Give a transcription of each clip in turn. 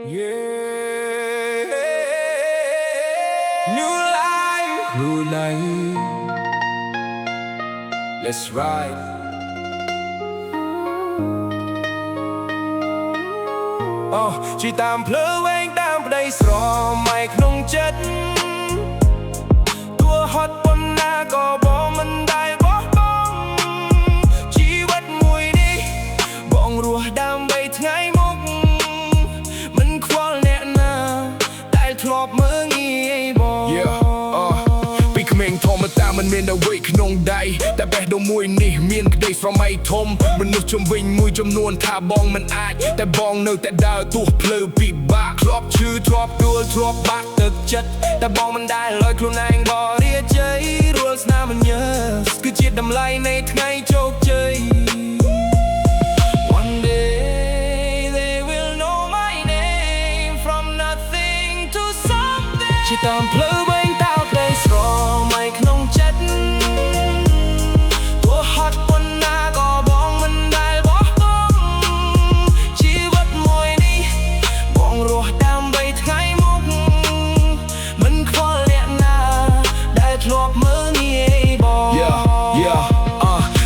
Yeah, new life, let's ride. ជីតាមភ្លើវែងតាមប្តីស្រមៃក្នុងចិត្តតួហត់ប៉ុណ្ណាក៏បងមិនដែលបោះបង់ជីវិតមួយនេះបងរស់ដើម្បីថ្ងៃមុខមិនខ្វល់អ្នកណាដែលធ្លាប់មើងងាយបងពីក្មេងធម្មតាមិនមានអ្វីក្នុងដៃតែបេះដូងមួយនេះមានក្តីស្រមៃធំមនុស្សជំវិញមួយចំនួនថាបងមិនអាចតែបងនៅតែដើរទោះភ្លឺពិបាកធ្លាប់ឈឺធ្លាប់ដួលធ្លាប់បាក់ទឹកចិត្តតែបងមិនដែលលយខ្លួនឯងបរិយាជ័យរួលស្នាមញើសគឺជាតម្លៃនៃថ្ងៃជោគជ័យ One day they will know my name from nothing to something ជាតាមភ្លឺវែងតោក្តីស្រមៃក្នុងចិត្តទោះហត់ប៉ុណ្ណាក៏បងមិនដែលបោះបង់ជីវិតមួយនេះបងរស់ដើម្បីថ្ងៃមុខមិនខ្វល់អ្នកណាដែលធ្លាប់មើលងាយបង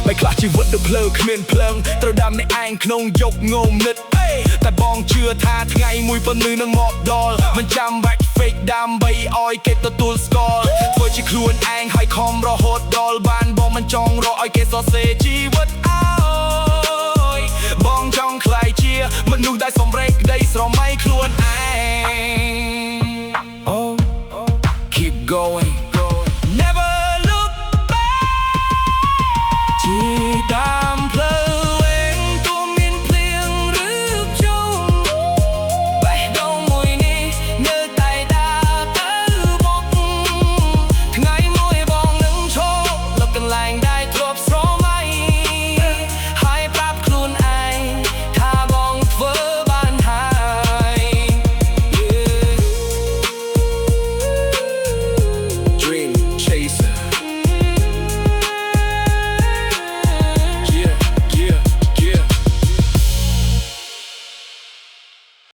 មិនខ្លះជីវិតដូចភ្លើគ្មានភ្លើងត្រូវដាំអ្នកឯងក្នុងយកងងឹតតែបងជឿថាថ្ងៃមួយប៉ុណ្ណឹងនឹងមកដល់មិនចាំបាច់ fake ដើម្បីឲ្យគេទទួលស្គាល់ធ្វើជាខ្លួនឯងហើយខំរហូតដល់បានបងមិនចង់រកឲ្យគេសរសេរជីវិតឲ្យបងចង់ក្លាយជាមនុស្សដែលសម្រេ